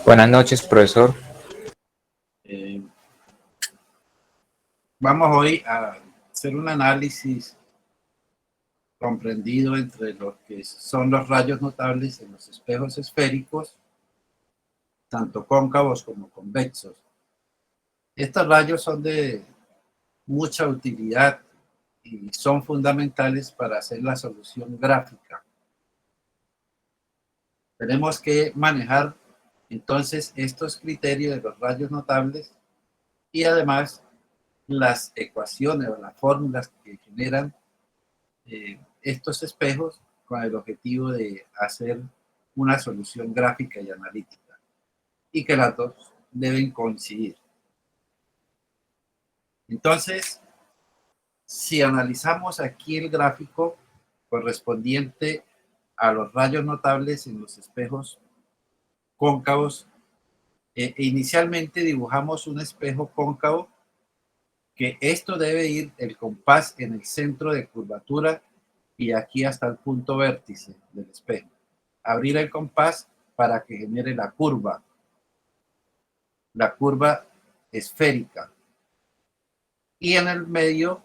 Buenas noches, profesor. Eh, Vamos hoy a hacer un análisis comprendido entre lo que son los rayos notables en los espejos esféricos, tanto cóncavos como convexos. Estos rayos son de mucha utilidad y son fundamentales para hacer la solución gráfica. Tenemos que manejar entonces estos criterios de los rayos notables y además las ecuaciones o las fórmulas que generan estos espejos con el objetivo de hacer una solución gráfica y analítica, y que las dos deben coincidir. Entonces, si analizamos aquí el gráfico correspondiente a los rayos notables en los espejos cóncavos, inicialmente dibujamos un espejo cóncavo que esto debe ir el compás en el centro de curvatura y aquí hasta el punto vértice del espejo. Abrir el compás para que genere la curva esférica. Y en el medio,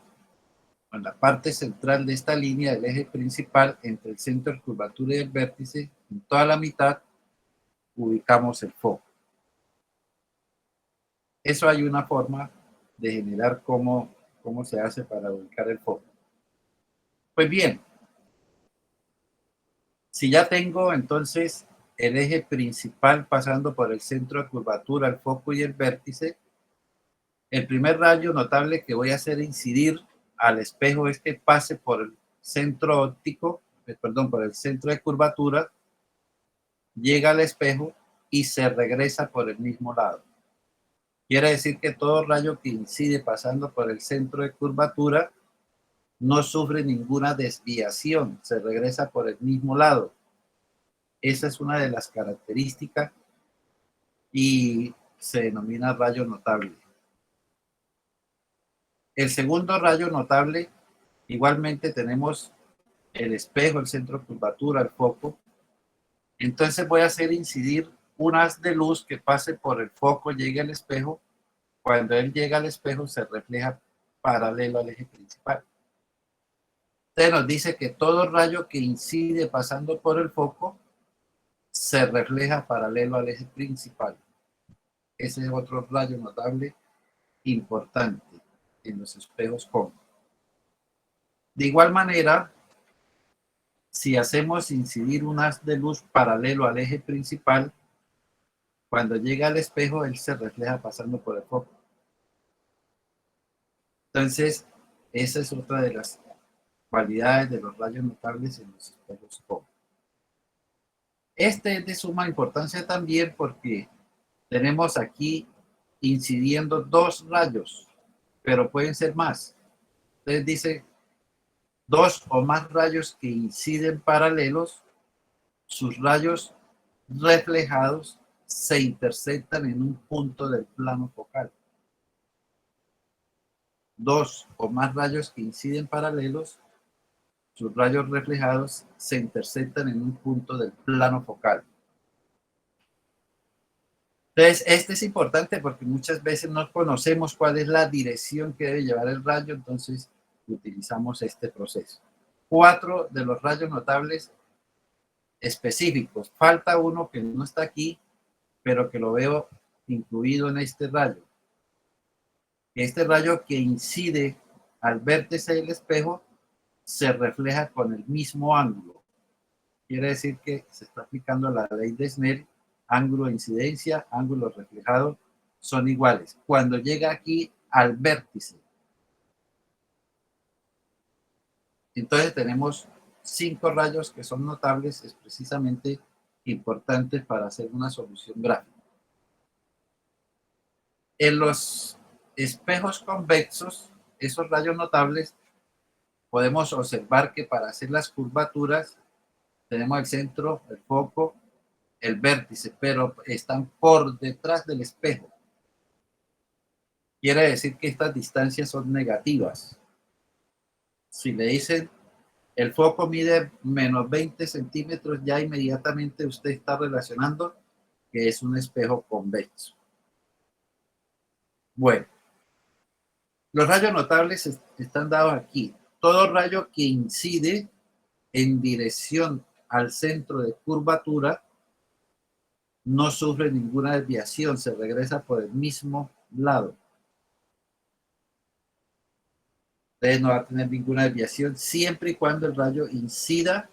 en la parte central de esta línea del eje principal, entre el centro de curvatura y el vértice, en toda la mitad, ubicamos el foco. Eso hay una forma de generar cómo se hace para ubicar el foco. Pues bien, si ya tengo entonces el eje principal pasando por el centro de curvatura, el foco y el vértice, el primer rayo notable que voy a hacer incidir al espejo es que pase por el centro óptico, por el centro de curvatura, llega al espejo y se regresa por el mismo lado. Quiere decir que todo rayo que incide pasando por el centro de curvatura no sufre ninguna desviación, se regresa por el mismo lado. Esa es una de las características y se denomina rayo notable. El segundo rayo notable, igualmente tenemos el espejo, el centro de curvatura, el foco. Entonces voy a hacer incidir un haz de luz que pase por el foco, llegue al espejo. Cuando él llega al espejo se refleja paralelo al eje principal. Entonces nos dice que todo rayo que incide pasando por el foco se refleja paralelo al eje principal. Ese es otro rayo notable importante en los espejos cóncavos. De igual manera, si hacemos incidir un haz de luz paralelo al eje principal, cuando llega al espejo, él se refleja pasando por el foco. Entonces, esa es otra de las cualidades de los rayos notables en los espejos cóncavos. Este es de suma importancia también porque tenemos aquí incidiendo dos rayos, pero pueden ser más. Entonces dice, dos o más rayos que inciden paralelos, sus rayos reflejados se intersectan en un punto del plano focal. Dos o más rayos que inciden paralelos, sus rayos reflejados se intersectan en un punto del plano focal. Entonces, este es importante porque muchas veces no conocemos cuál es la dirección que debe llevar el rayo, entonces utilizamos este proceso. 4 de los rayos notables específicos. Falta uno que no está aquí, pero que lo veo incluido en este rayo. Este rayo que incide al vértice del espejo se refleja con el mismo ángulo. Quiere decir que se está aplicando la ley de Snell, ángulo de incidencia, ángulo reflejado, son iguales. Cuando llega aquí al vértice, entonces tenemos 5 rayos que son notables, es precisamente importante para hacer una solución gráfica. En los espejos convexos, esos rayos notables, podemos observar que para hacer las curvaturas tenemos el centro, el foco, el vértice, pero están por detrás del espejo. Quiere decir que estas distancias son negativas. Si le dicen el foco mide menos 20 centímetros, ya inmediatamente usted está relacionando que es un espejo convexo. Bueno, los rayos notables están dados aquí. Todo rayo que incide en dirección al centro de curvatura no sufre ninguna desviación, se regresa por el mismo lado. Entonces no va a tener ninguna desviación siempre y cuando el rayo incida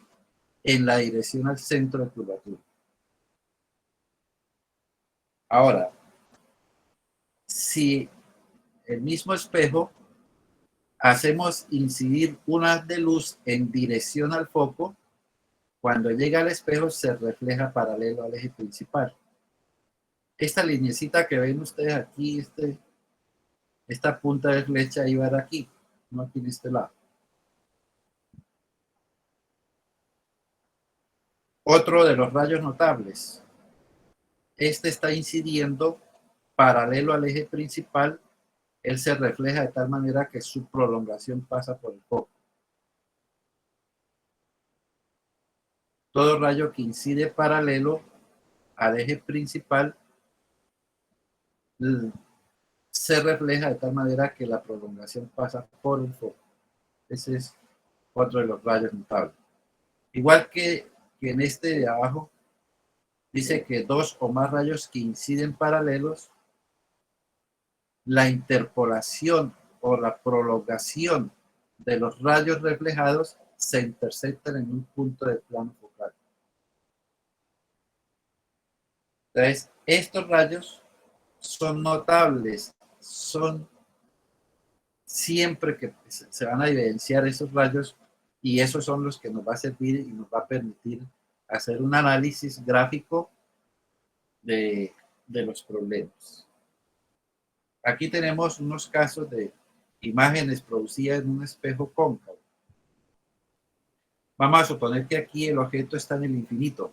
en la dirección al centro de curvatura. Ahora, si el mismo espejo hacemos incidir un haz de luz en dirección al foco, cuando llega al espejo se refleja paralelo al eje principal. Esta linecita que ven ustedes aquí, esta punta de flecha iba a ir aquí, no aquí en este lado. Otro de los rayos notables. Este está incidiendo paralelo al eje principal. Él se refleja de tal manera que su prolongación pasa por el foco. Todo rayo que incide paralelo al eje principal se refleja de tal manera que la prolongación pasa por el foco. Ese es otro de los rayos notables. Igual que en este de abajo, dice que dos o más rayos que inciden paralelos, la interpolación o la prolongación de los rayos reflejados se intersectan en un punto del plano focal. Entonces, estos rayos son notables, son siempre que se van a evidenciar esos rayos y esos son los que nos va a servir y nos va a permitir hacer un análisis gráfico de los problemas. Aquí tenemos unos casos de imágenes producidas en un espejo cóncavo. Vamos a suponer que aquí el objeto está en el infinito.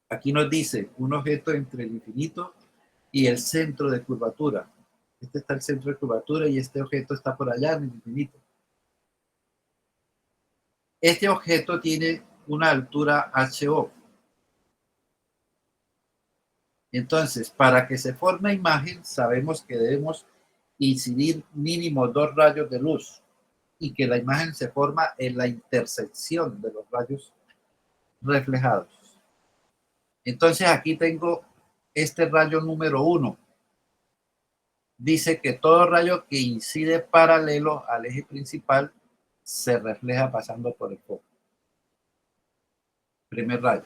Aquí nos dice un objeto entre el infinito y el centro de curvatura. Este está el centro de curvatura y este objeto está por allá en el infinito. Este objeto tiene una altura HO. Entonces, para que se forme imagen, sabemos que debemos incidir mínimo 2 rayos de luz y que la imagen se forma en la intersección de los rayos reflejados. Entonces, aquí tengo este rayo número 1. Dice que todo rayo que incide paralelo al eje principal se refleja pasando por el foco. Primer rayo.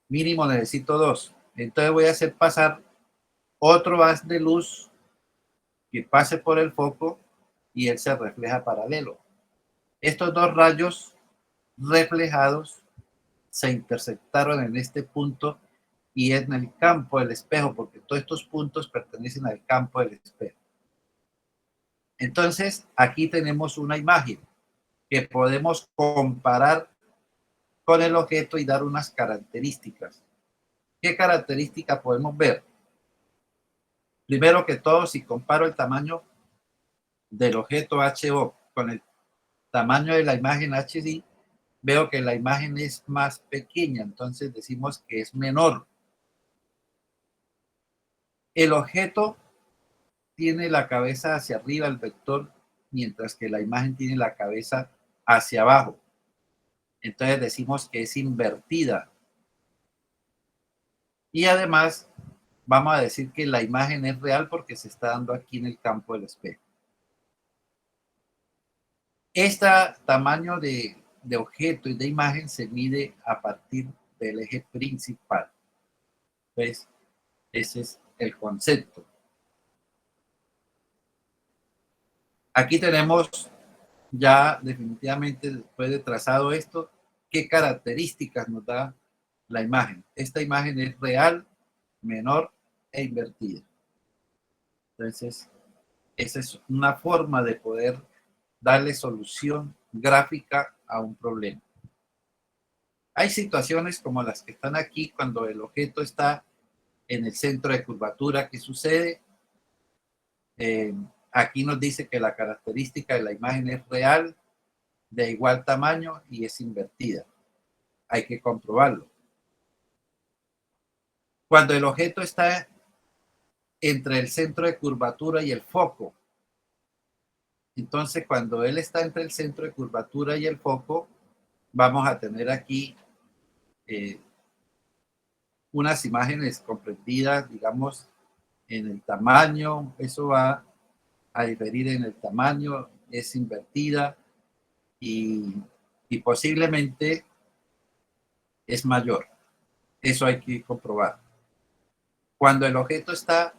Mínimo necesito 2. Entonces voy a hacer pasar otro haz de luz que pase por el foco y él se refleja paralelo. Estos dos rayos reflejados se intersectaron en este punto y en el campo del espejo, porque todos estos puntos pertenecen al campo del espejo. Entonces, aquí tenemos una imagen que podemos comparar con el objeto y dar unas características. ¿Qué características podemos ver? Primero que todo, si comparo el tamaño del objeto HO con el tamaño de la imagen HD, veo que la imagen es más pequeña, entonces decimos que es menor. El objeto tiene la cabeza hacia arriba, el vector, mientras que la imagen tiene la cabeza hacia abajo. Entonces decimos que es invertida. Y además vamos a decir que la imagen es real porque se está dando aquí en el campo del espejo. Este tamaño de objeto y de imagen se mide a partir del eje principal. Entonces, ese es el concepto. Aquí tenemos ya definitivamente, después de trazado esto, qué características nos da la imagen. Esta imagen es real, menor e invertida. Entonces, esa es una forma de poder darle solución gráfica a un problema. Hay situaciones como las que están aquí cuando el objeto está en el centro de curvatura. ¿Qué sucede? Aquí nos dice que la característica de la imagen es real, de igual tamaño y es invertida. Hay que comprobarlo. Cuando el objeto está entre el centro de curvatura y el foco, entonces cuando él está entre el centro de curvatura y el foco, vamos a tener aquí unas imágenes comprendidas, digamos, en el tamaño. Eso va a diferir en el tamaño, es invertida y posiblemente es mayor. Eso hay que comprobar. Cuando el objeto está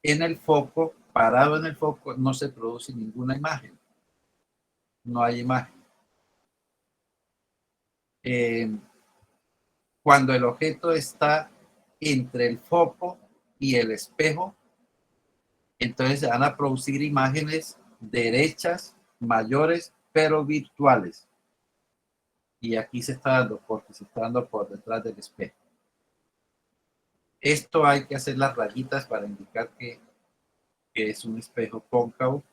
en el foco, parado en el foco, no se produce ninguna imagen. No hay imagen. Cuando el objeto está entre el foco y el espejo, entonces se van a producir imágenes derechas, mayores, pero virtuales. Y aquí se está dando porque se está dando por detrás del espejo. Esto hay que hacer las rayitas para indicar que es un espejo cóncavo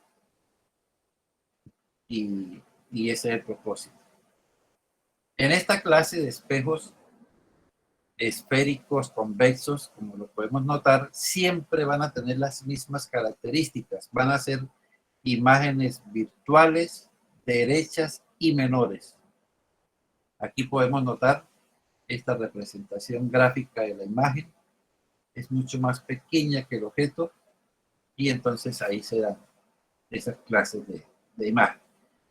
y ese es el propósito. En esta clase de espejos esféricos convexos, como lo podemos notar, siempre van a tener las mismas características. Van a ser imágenes virtuales, derechas y menores. Aquí podemos notar esta representación gráfica de la imagen. Es mucho más pequeña que el objeto y entonces ahí se dan esas clases de imagen.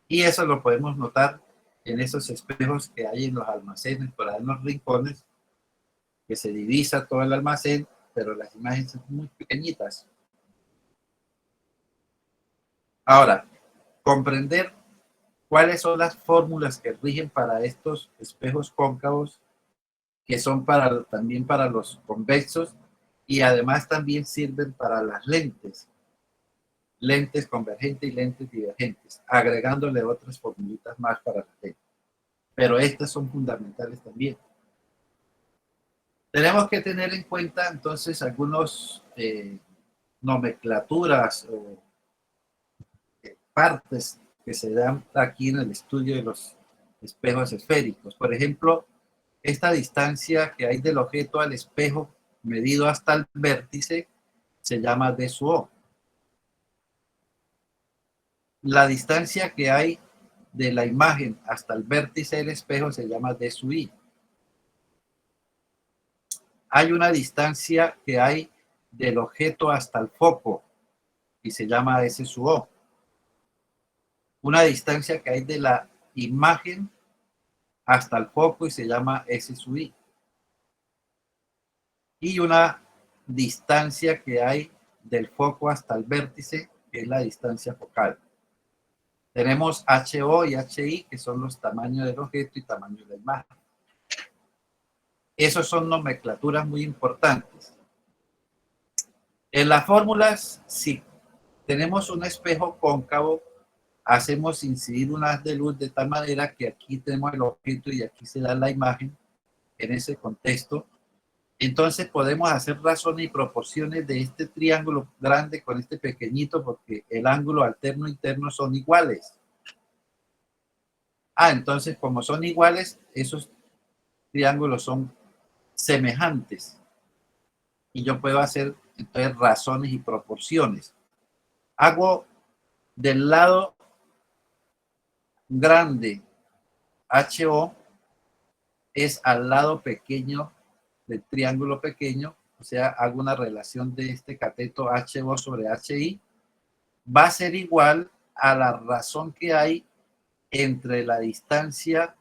Y eso lo podemos notar en esos espejos que hay en los almacenes, por ahí en los rincones, que se divisa todo el almacén, pero las imágenes son muy pequeñitas. Ahora, comprender cuáles son las fórmulas que rigen para estos espejos cóncavos, que son también para los convexos, y además también sirven para las lentes convergentes y lentes divergentes, agregándole otras formulitas más para las lentes. Pero estas son fundamentales también. Tenemos que tener en cuenta entonces algunos nomenclaturas o partes que se dan aquí en el estudio de los espejos esféricos. Por ejemplo, esta distancia que hay del objeto al espejo medido hasta el vértice se llama D sub O. La distancia que hay de la imagen hasta el vértice del espejo se llama D sub I. Hay una distancia que hay del objeto hasta el foco y se llama S sub O. Una distancia que hay de la imagen hasta el foco y se llama S sub I. Y una distancia que hay del foco hasta el vértice, que es la distancia focal. Tenemos HO y HI, que son los tamaños del objeto y tamaño de la imagen. Esos son nomenclaturas muy importantes. En las fórmulas, si tenemos un espejo cóncavo, hacemos incidir un haz de luz de tal manera que aquí tenemos el objeto y aquí se da la imagen en ese contexto. Entonces podemos hacer razones y proporciones de este triángulo grande con este pequeñito porque el ángulo alterno e interno son iguales. Entonces como son iguales, esos triángulos son semejantes. Y yo puedo hacer entonces razones y proporciones. Hago del lado grande HO es al lado pequeño del triángulo pequeño, o sea, hago una relación de este cateto HO sobre HI, va a ser igual a la razón que hay entre la distancia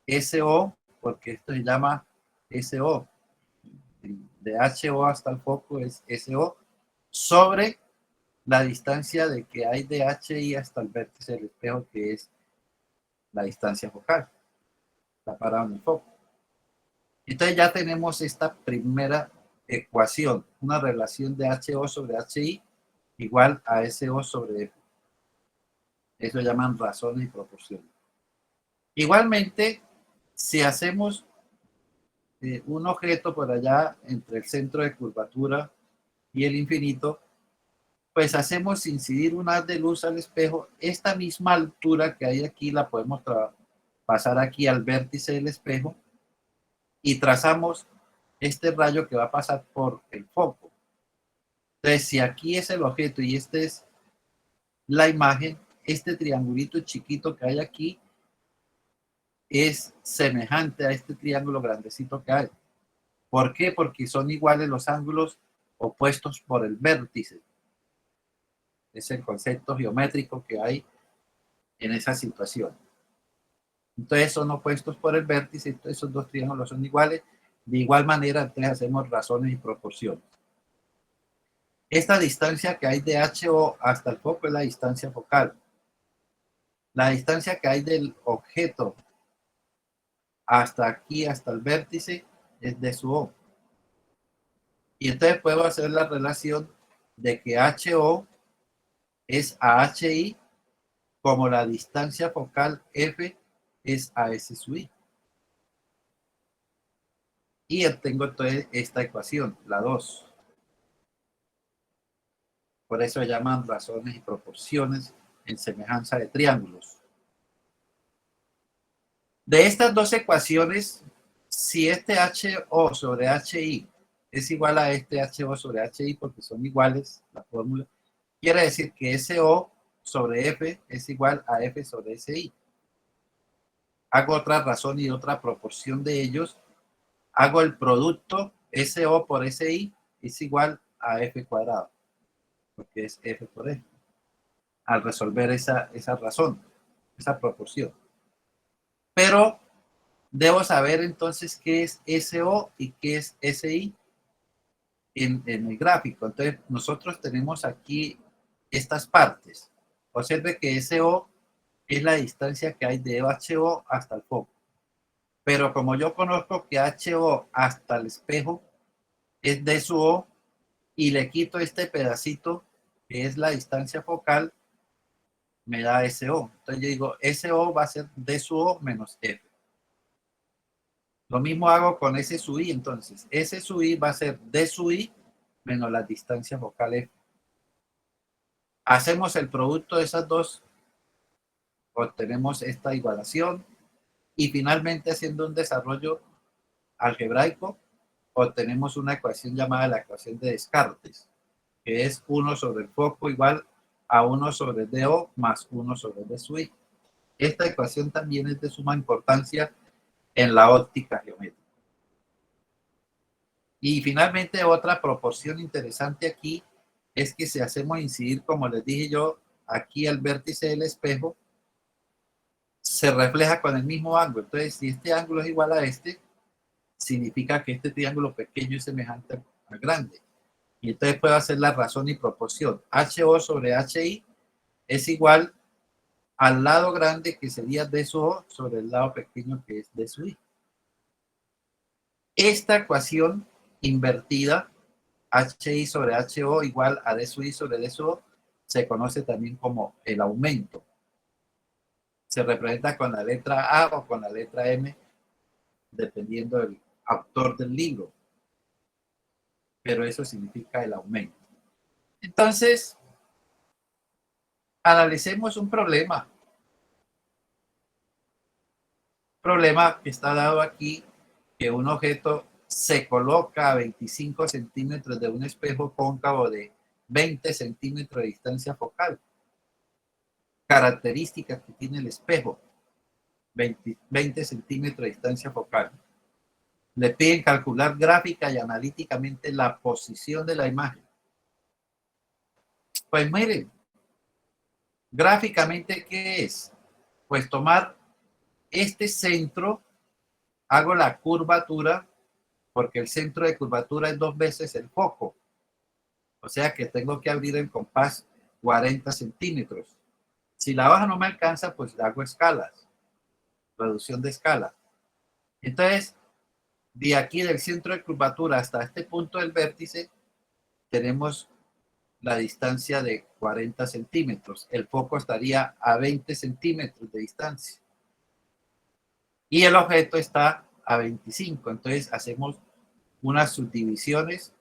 SO, porque esto se llama SO, de HO hasta el foco es SO, sobre la distancia de que hay de HI hasta el vértice del espejo, que es la distancia focal, está parado en el foco. Entonces ya tenemos esta primera ecuación, una relación de HO sobre HI igual a SO sobre F. Eso llaman razones y proporciones. Igualmente, si hacemos un objeto por allá entre el centro de curvatura y el infinito, pues hacemos incidir un haz de luz al espejo. Esta misma altura que hay aquí la podemos pasar aquí al vértice del espejo y trazamos este rayo que va a pasar por el foco. Entonces, si aquí es el objeto y esta es la imagen, este triangulito chiquito que hay aquí es semejante a este triángulo grandecito que hay. ¿Por qué? Porque son iguales los ángulos opuestos por el vértice. Es el concepto geométrico que hay en esa situación. Entonces son opuestos por el vértice, entonces esos dos triángulos son iguales. De igual manera, entonces hacemos razones y proporciones. Esta distancia que hay de HO hasta el foco es la distancia focal. La distancia que hay del objeto hasta aquí, hasta el vértice, es de su O. Y entonces puedo hacer la relación de que HO es a HI como la distancia focal F es a S sub I. Y obtengo entonces esta ecuación, la 2. Por eso se llaman razones y proporciones en semejanza de triángulos. De estas dos ecuaciones, si este HO sobre HI es igual a este HO sobre HI, porque son iguales, la fórmula, quiere decir que SO sobre F es igual a F sobre SI. Hago otra razón y otra proporción de ellos. Hago el producto SO por SI es igual a F cuadrado, porque es F por F, al resolver esa razón, esa proporción. Pero debo saber entonces qué es SO y qué es SI en el gráfico. Entonces, nosotros tenemos aquí estas partes. Observe que SO es la distancia que hay de HO hasta el foco. Pero como yo conozco que HO hasta el espejo es de su O y le quito este pedacito que es la distancia focal, me da SO. Entonces yo digo, SO va a ser D sub O menos F. Lo mismo hago con S sub I, entonces. S sub I va a ser D sub I menos la distancia focal F. Hacemos el producto de esas dos, obtenemos esta igualación y finalmente haciendo un desarrollo algebraico, obtenemos una ecuación llamada la ecuación de Descartes, que es 1 sobre el foco igual a 1 sobre DO más 1 sobre D sub I. Esta ecuación también es de suma importancia en la óptica geométrica. Y finalmente otra proporción interesante aquí es que si hacemos incidir, como les dije yo, aquí al vértice del espejo, se refleja con el mismo ángulo. Entonces, si este ángulo es igual a este, significa que este triángulo pequeño es semejante al grande. Y entonces puedo hacer la razón y proporción. HO sobre HI es igual al lado grande, que sería D sub O, sobre el lado pequeño, que es D sub I. Esta ecuación invertida, HI sobre HO igual a D sub I sobre D sub O, se conoce también como el aumento. Se representa con la letra A o con la letra M, dependiendo del autor del libro. Pero eso significa el aumento. Entonces, analicemos un problema. Problema que está dado aquí, que un objeto se coloca a 25 centímetros de un espejo cóncavo de 20 centímetros de distancia focal. Características que tiene el espejo: 20 centímetros de distancia focal. Le piden calcular gráfica y analíticamente la posición de la imagen. Pues miren, gráficamente, ¿qué es? Pues tomar este centro, hago la curvatura, porque el centro de curvatura es 2 veces el foco. O sea que tengo que abrir el compás 40 centímetros. Si la hoja no me alcanza, pues hago escalas, reducción de escala. Entonces, de aquí del centro de curvatura hasta este punto del vértice, tenemos la distancia de 40 centímetros. El foco estaría a 20 centímetros de distancia. Y el objeto está a 25. Entonces, hacemos unas subdivisiones.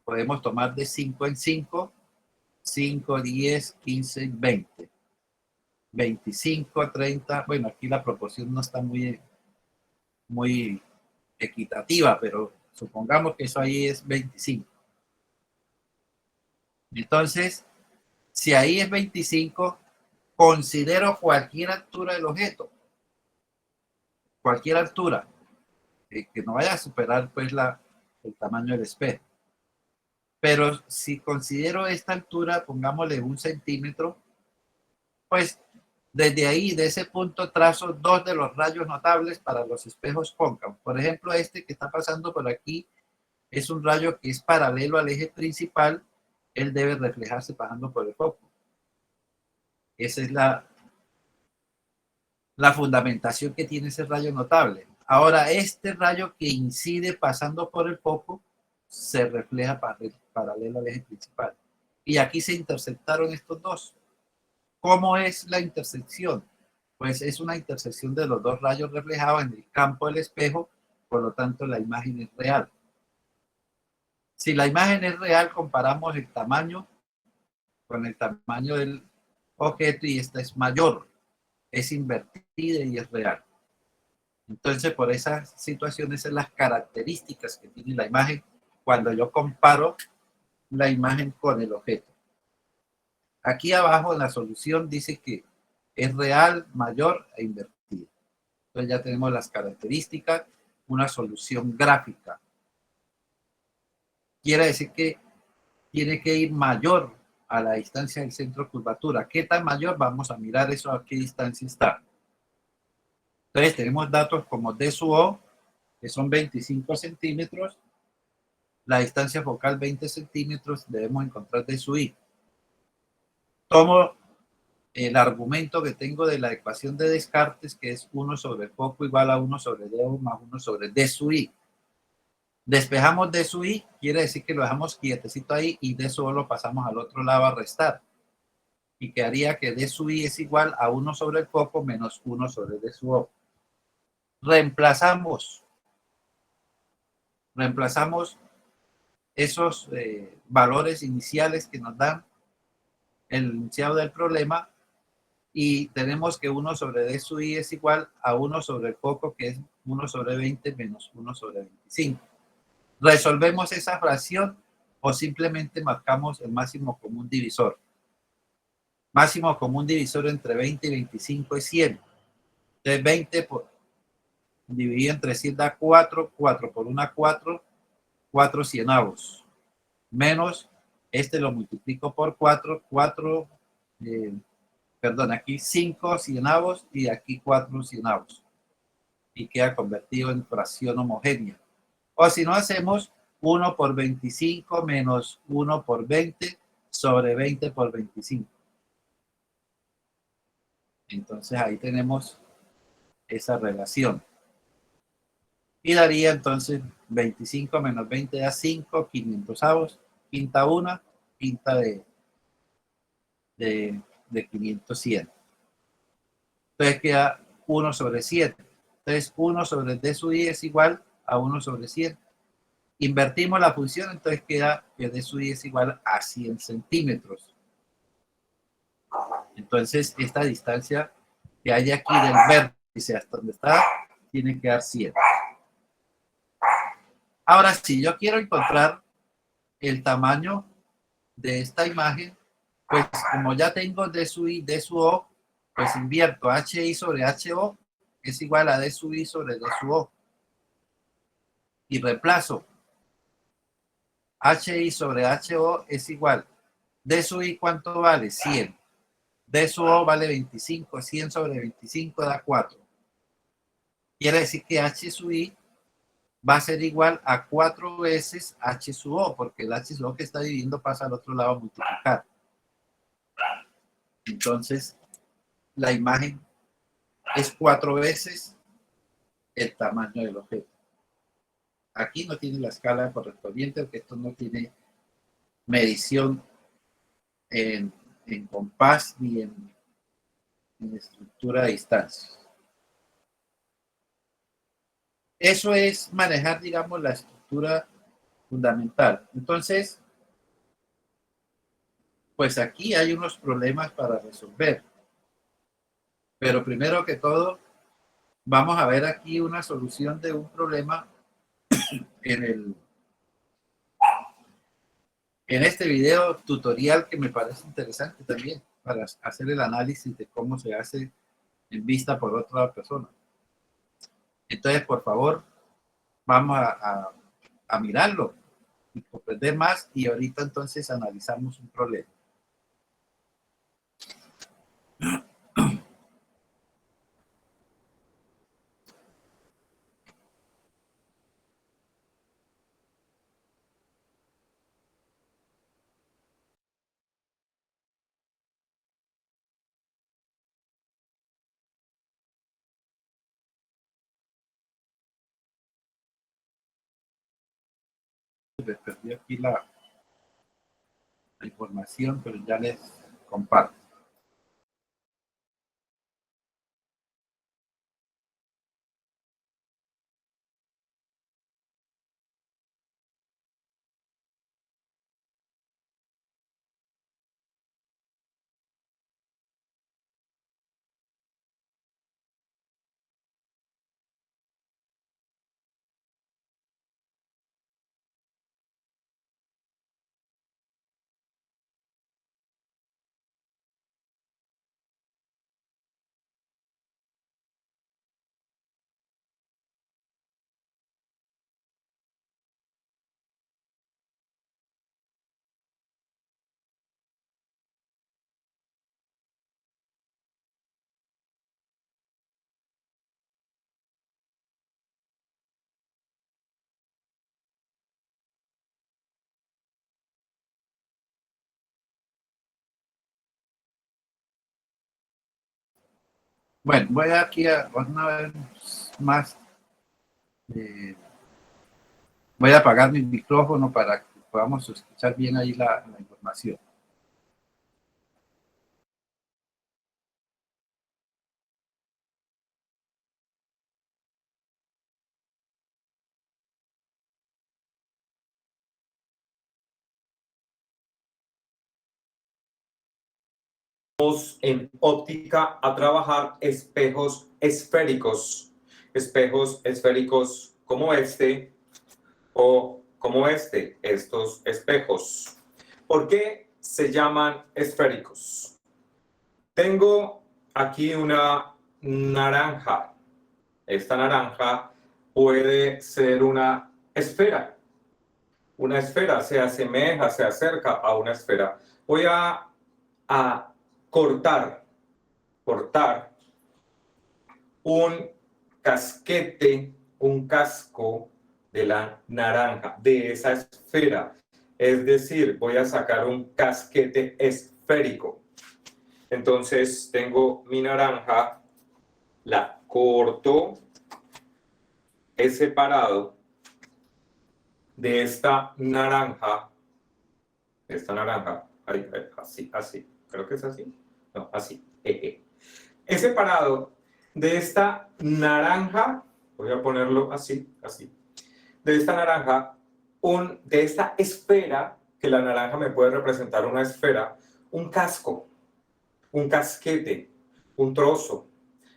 Podemos tomar de 5 en 5, 5, 10, 15, 20. 25, 30. Bueno, aquí la proporción no está muy equitativa, pero Supongamos que eso ahí es 25. Entonces, si ahí es 25, considero cualquier altura del objeto. Cualquier altura. Que no vaya a superar pues el tamaño del espejo. Pero si considero esta altura, pongámosle 1 centímetro, pues desde ahí, de ese punto, trazo 2 de los rayos notables para los espejos cóncavos. Por ejemplo, este que está pasando por aquí es un rayo que es paralelo al eje principal. Él debe reflejarse pasando por el foco. Esa es la fundamentación que tiene ese rayo notable. Ahora, este rayo que incide pasando por el foco se refleja paralelo al eje principal. Y aquí se interceptaron estos dos. ¿Cómo es la intersección? Pues es una intersección de los dos rayos reflejados en el campo del espejo, por lo tanto la imagen es real. Si la imagen es real, comparamos el tamaño con el tamaño del objeto y esta es mayor, es invertida y es real. Entonces, por esas situaciones, son las características que tiene la imagen cuando yo comparo la imagen con el objeto. Aquí abajo en la solución dice que es real, mayor e invertida. Entonces ya tenemos las características, una solución gráfica. Quiere decir que tiene que ir mayor a la distancia del centro de curvatura. ¿Qué tan mayor? Vamos a mirar eso a qué distancia está. Entonces tenemos datos como D sub O, que son 25 centímetros. La distancia focal 20 centímetros, debemos encontrar D sub I. Tomo el argumento que tengo de la ecuación de Descartes, que es 1 sobre el foco igual a 1 sobre D más 1 sobre D sub I. Despejamos D sub I, quiere decir que lo dejamos quietecito ahí y D sub O lo pasamos al otro lado a restar. Y quedaría que D sub I es igual a 1 sobre el foco menos 1 sobre D sub O. Reemplazamos esos valores iniciales que nos dan el enunciado del problema y tenemos que 1 sobre D sub I es igual a 1 sobre el foco, que es 1 sobre 20 menos 1 sobre 25. ¿Resolvemos esa fracción o simplemente marcamos el máximo común divisor? Máximo común divisor entre 20 y 25 es 100. Entonces 20 dividido entre 100 da 4, 4 por 1, 4, 4 cienavos. Menos, este lo multiplico por 4, 4, aquí 5 cienavos y aquí 4 cienavos. Y queda convertido en fracción homogénea. O si no, hacemos 1 por 25 menos 1 por 20 sobre 20 por 25. Entonces ahí tenemos esa relación. Y daría entonces 25 menos 20 da 5, 500avos, quinta 1, quinta de 500, 100. Entonces queda 1 sobre 7. Entonces 1 sobre D sub I es igual a 1 sobre 100. Invertimos la función, entonces queda que D sub I es igual a 100 centímetros. Entonces esta distancia que hay aquí del vértice hasta donde está, tiene que dar 100. Ahora, si yo quiero encontrar el tamaño de esta imagen, pues como ya tengo D sub I, D sub O, pues invierto HI sobre HO es igual a D sub I sobre D sub O. Y reemplazo HI sobre HO es igual. D sub I, ¿cuánto vale? 100. D sub O vale 25. 100 sobre 25 da 4. Quiere decir que H sub I va a ser igual a 4 veces H sub O, porque el H sub O que está dividiendo pasa al otro lado a multiplicar. Entonces, la imagen es 4 veces el tamaño del objeto. Aquí no tiene la escala correspondiente, porque esto no tiene medición en compás ni en estructura de distancias. Eso es manejar, digamos, la estructura fundamental. Entonces, pues aquí hay unos problemas para resolver. Pero primero que todo, vamos a ver aquí una solución de un problema en este video tutorial que me parece interesante también para hacer el análisis de cómo se hace en vista por otra persona. Entonces, por favor, vamos a mirarlo y comprender más, y ahorita entonces analizamos un problema. Les perdí aquí la información, pero ya les comparto. Bueno, voy aquí a una vez más. Voy a apagar mi micrófono para que podamos escuchar bien ahí la información. En óptica a trabajar espejos esféricos como este o como este, estos espejos. ¿Por qué se llaman esféricos? Tengo aquí una naranja. Esta naranja puede ser una esfera. Una esfera se asemeja, se acerca a una esfera. Voy a cortar un casquete, un casco de la naranja, de esa esfera. Es decir, voy a sacar un casquete esférico. Entonces tengo mi naranja, la corto, he separado de esta naranja, así, creo que es así, no, así, he separado de esta naranja, voy a ponerlo así, de esta naranja, de esta esfera, que la naranja me puede representar una esfera, un casco, un casquete, un trozo.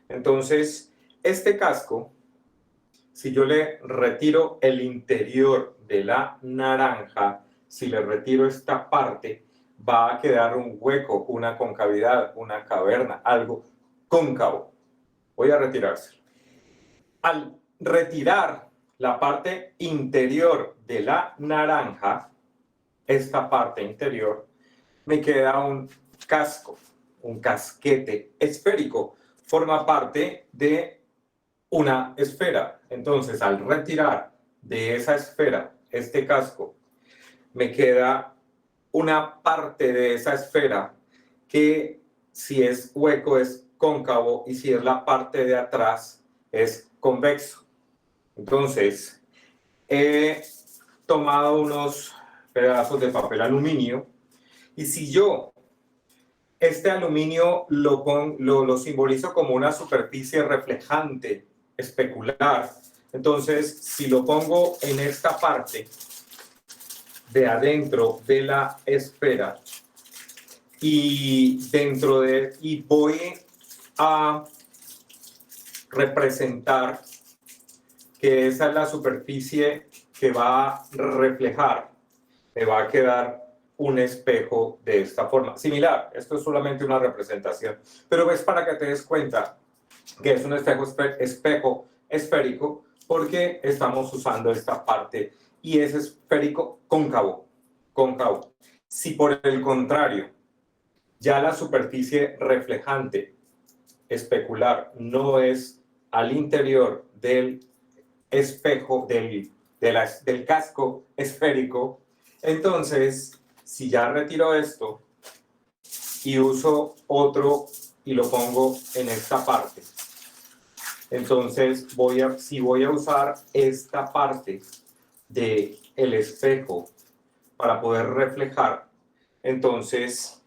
Entonces, este casco, si yo le retiro el interior de la naranja, si le retiro esta parte, va a quedar un hueco, una concavidad, una caverna, algo cóncavo. Voy a retirárselo. Al retirar la parte interior de la naranja, esta parte interior, me queda un casco, un casquete esférico. Forma parte de una esfera. Entonces, al retirar de esa esfera este casco, me queda una parte de esa esfera que, si es hueco, es cóncavo, y si es la parte de atrás, es convexo. Entonces, he tomado unos pedazos de papel aluminio, y si yo este aluminio lo simbolizo como una superficie reflejante, especular, entonces si lo pongo en esta parte de adentro de la esfera y voy a representar que esa es la superficie que va a reflejar, me va a quedar un espejo de esta forma. Similar, esto es solamente una representación, pero es para que te des cuenta que es un espejo esférico porque estamos usando esta parte y es esférico cóncavo. Si por el contrario, ya la superficie reflejante especular no es al interior del espejo, del casco esférico, entonces, si ya retiro esto y uso otro y lo pongo en esta parte, entonces si voy a usar esta parte del espejo para poder reflejar, entonces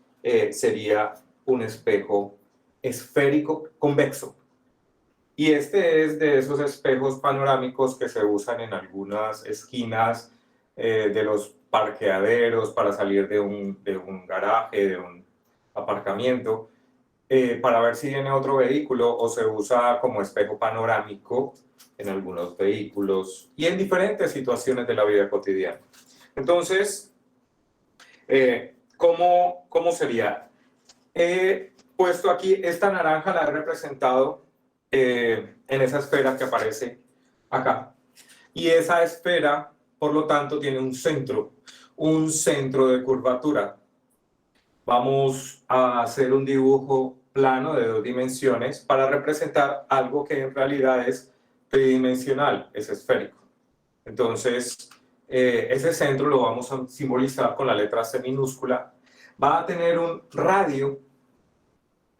sería un espejo esférico convexo. Y este es de esos espejos panorámicos que se usan en algunas esquinas de los parqueaderos para salir de un garaje, de un aparcamiento, para ver si viene otro vehículo, o se usa como espejo panorámico en algunos vehículos y en diferentes situaciones de la vida cotidiana. Entonces, ¿cómo sería? He puesto aquí esta naranja, la he representado en esa esfera que aparece acá. Y esa esfera, por lo tanto, tiene un centro de curvatura. Vamos a hacer un dibujo plano de 2 dimensiones para representar algo que en realidad es tridimensional, es esférico. Entonces, ese centro lo vamos a simbolizar con la letra C minúscula. Va a tener un radio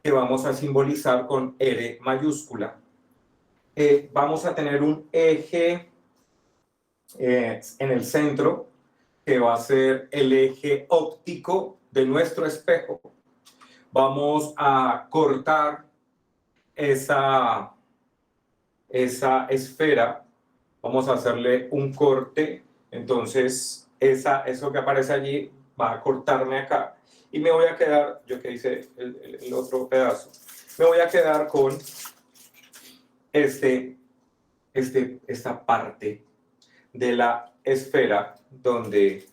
que vamos a simbolizar con R mayúscula. Vamos a tener un eje en el centro, que va a ser el eje óptico de nuestro espejo. Vamos a cortar esa esfera, vamos a hacerle un corte, entonces eso que aparece allí va a cortarme acá y me voy a quedar, yo que hice el otro pedazo, me voy a quedar con esta parte de la esfera donde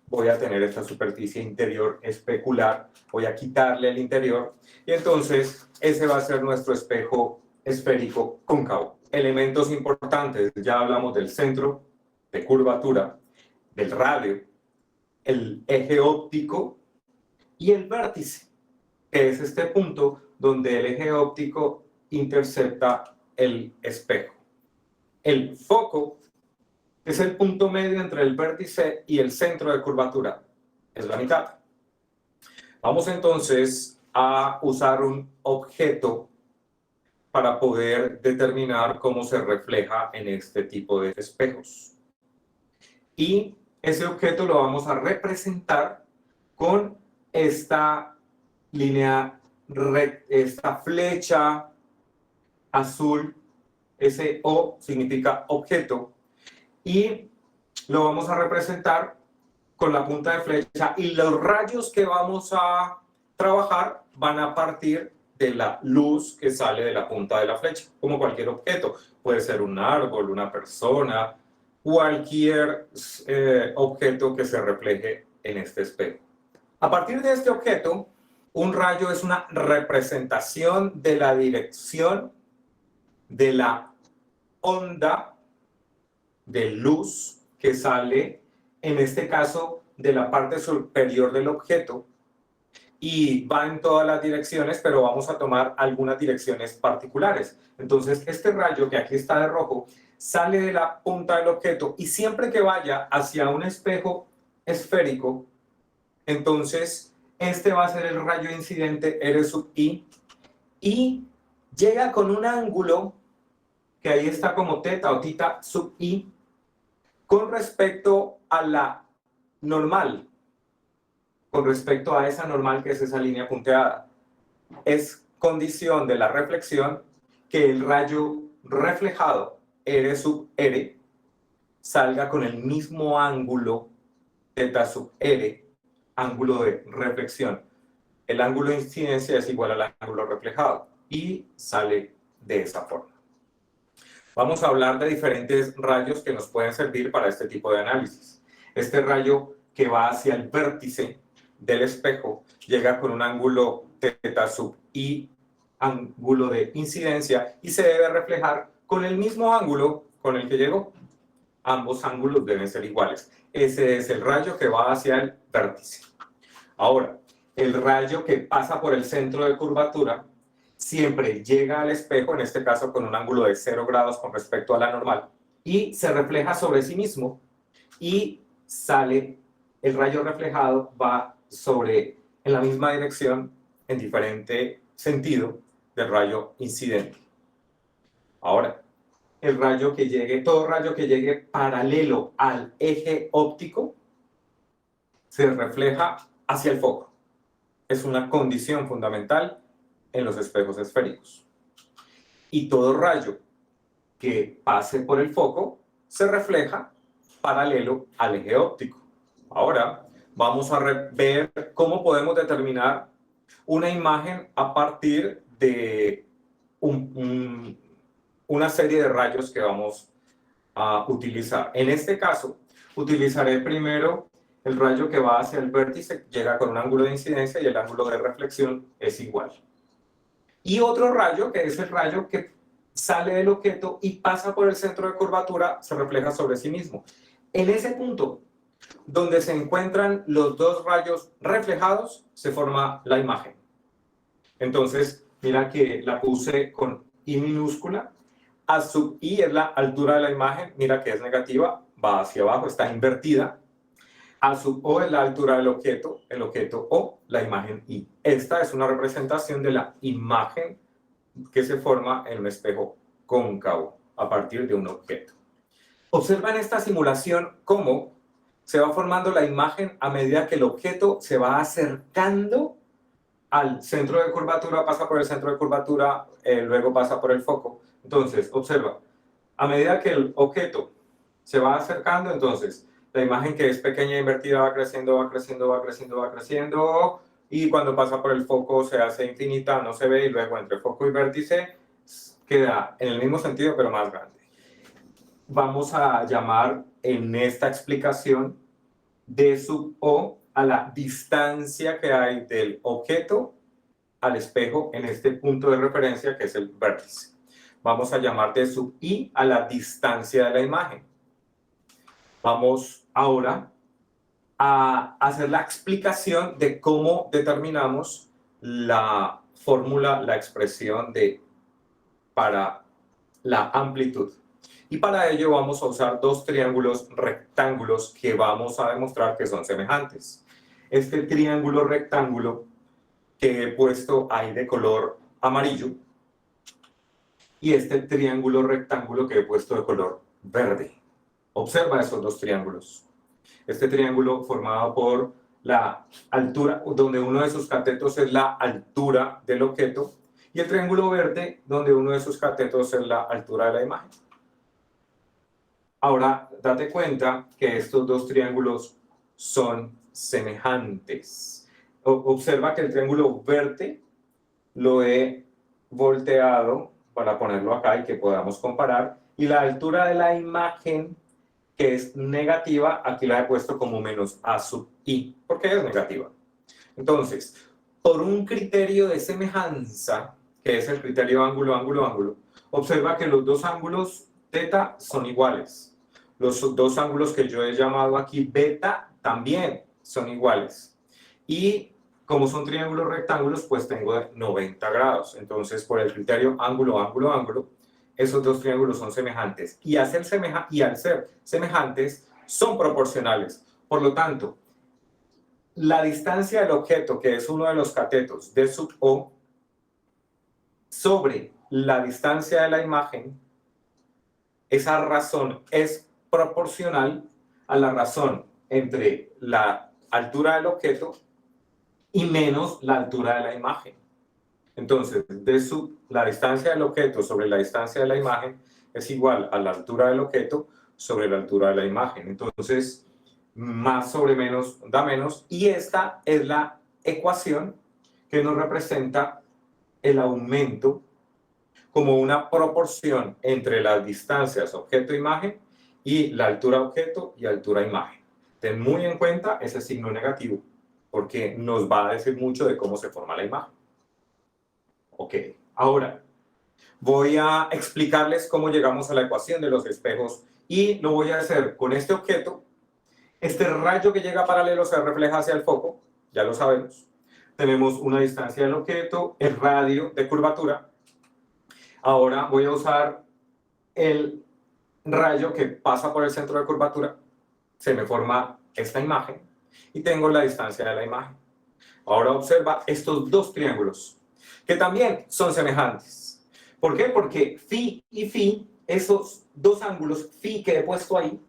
voy a tener esta superficie interior especular, voy a quitarle el interior y entonces ese va a ser nuestro espejo esférico cóncavo. Elementos importantes, ya hablamos del centro de curvatura, del radio, el eje óptico y el vértice, que es este punto donde el eje óptico intercepta el espejo. El foco es el punto medio entre el vértice y el centro de curvatura, es la mitad. Vamos entonces a usar un objeto para poder determinar cómo se refleja en este tipo de espejos. Y ese objeto lo vamos a representar con esta línea recta, esta flecha azul, ese O significa objeto, y lo vamos a representar con la punta de flecha y los rayos que vamos a trabajar van a partir de la luz que sale de la punta de la flecha, como cualquier objeto. Puede ser un árbol, una persona, cualquier objeto que se refleje en este espejo. A partir de este objeto, un rayo es una representación de la dirección de la onda de luz que sale, en este caso, de la parte superior del objeto y va en todas las direcciones, pero vamos a tomar algunas direcciones particulares. Entonces, este rayo que aquí está de rojo sale de la punta del objeto y siempre que vaya hacia un espejo esférico, entonces este va a ser el rayo incidente R sub I y llega con un ángulo que ahí está como teta o tita sub I con respecto a la normal, con respecto a esa normal que es esa línea punteada. Es condición de la reflexión que el rayo reflejado R sub R salga con el mismo ángulo teta sub R, ángulo de reflexión. El ángulo de incidencia es igual al ángulo reflejado y sale de esa forma. Vamos a hablar de diferentes rayos que nos pueden servir para este tipo de análisis. Este rayo que va hacia el vértice del espejo llega con un ángulo θ sub i, ángulo de incidencia, y se debe reflejar con el mismo ángulo con el que llegó. Ambos ángulos deben ser iguales. Ese es el rayo que va hacia el vértice. Ahora, el rayo que pasa por el centro de curvatura siempre llega al espejo, en este caso con un ángulo de 0 grados con respecto a la normal, y se refleja sobre sí mismo y sale, el rayo reflejado va sobre, en la misma dirección, en diferente sentido del rayo incidente. Ahora, el rayo que llegue, todo rayo que llegue paralelo al eje óptico se refleja hacia el foco. Es una condición fundamental en los espejos esféricos. Y todo rayo que pase por el foco se refleja paralelo al eje óptico. Ahora vamos a ver cómo podemos determinar una imagen a partir de una serie de rayos que vamos a utilizar. En este caso, utilizaré primero el rayo que va hacia el vértice, llega con un ángulo de incidencia y el ángulo de reflexión es igual. Y otro rayo, que es el rayo que sale del objeto y pasa por el centro de curvatura, se refleja sobre sí mismo. En ese punto, donde se encuentran los dos rayos reflejados, se forma la imagen. Entonces, mira que la puse con I minúscula. A sub I es la altura de la imagen, mira que es negativa, va hacia abajo, está invertida. A sub O es la altura del objeto, el objeto O, la imagen I. Esta es una representación de la imagen que se forma en un espejo cóncavo a partir de un objeto. Observa en esta simulación cómo se va formando la imagen a medida que el objeto se va acercando al centro de curvatura, pasa por el centro de curvatura, luego pasa por el foco. Entonces, observa, a medida que el objeto se va acercando, entonces, la imagen que es pequeña e invertida va creciendo, va creciendo, va creciendo, va creciendo, y cuando pasa por el foco se hace infinita, no se ve, y luego entre foco y vértice queda en el mismo sentido, pero más grande. Vamos a llamar en esta explicación D sub O a la distancia que hay del objeto al espejo en este punto de referencia que es el vértice. Vamos a llamar D sub I a la distancia de la imagen. Vamos ahora a hacer la explicación de cómo determinamos la fórmula, la expresión para la amplitud. Y para ello vamos a usar dos triángulos rectángulos que vamos a demostrar que son semejantes. Este triángulo rectángulo que he puesto ahí de color amarillo y este triángulo rectángulo que he puesto de color verde. Observa esos dos triángulos. Este triángulo formado por la altura, donde uno de sus catetos es la altura del objeto, y el triángulo verde, donde uno de sus catetos es la altura de la imagen. Ahora, date cuenta que estos dos triángulos son semejantes. Observa que el triángulo verde lo he volteado para ponerlo acá y que podamos comparar, y la altura de la imagen, que es negativa, aquí la he puesto como menos A sub I, porque es negativa. Entonces, por un criterio de semejanza, que es el criterio ángulo, ángulo, ángulo, observa que los dos ángulos θ son iguales. Los dos ángulos que yo he llamado aquí beta también son iguales. Y como son triángulos rectángulos, pues tengo 90 grados. Entonces, por el criterio ángulo, ángulo, ángulo, esos dos triángulos son semejantes. Y al ser semejantes, son proporcionales. Por lo tanto, la distancia del objeto, que es uno de los catetos D sub O, sobre la distancia de la imagen, esa razón es proporcional a la razón entre la altura del objeto y menos la altura de la imagen. Entonces, la distancia del objeto sobre la distancia de la imagen es igual a la altura del objeto sobre la altura de la imagen. Entonces, más sobre menos da menos, y esta es la ecuación que nos representa el aumento como una proporción entre las distancias objeto-imagen y la altura objeto y altura imagen. Ten muy en cuenta ese signo negativo, porque nos va a decir mucho de cómo se forma la imagen. Ok, ahora voy a explicarles cómo llegamos a la ecuación de los espejos y lo voy a hacer con este objeto. Este rayo que llega paralelo se refleja hacia el foco, ya lo sabemos. Tenemos una distancia del objeto, el radio de curvatura. Ahora voy a usar el rayo que pasa por el centro de curvatura. Se me forma esta imagen y tengo la distancia de la imagen. Ahora observa estos dos triángulos, que también son semejantes. ¿Por qué? Porque phi y phi, esos dos ángulos phi que he puesto ahí,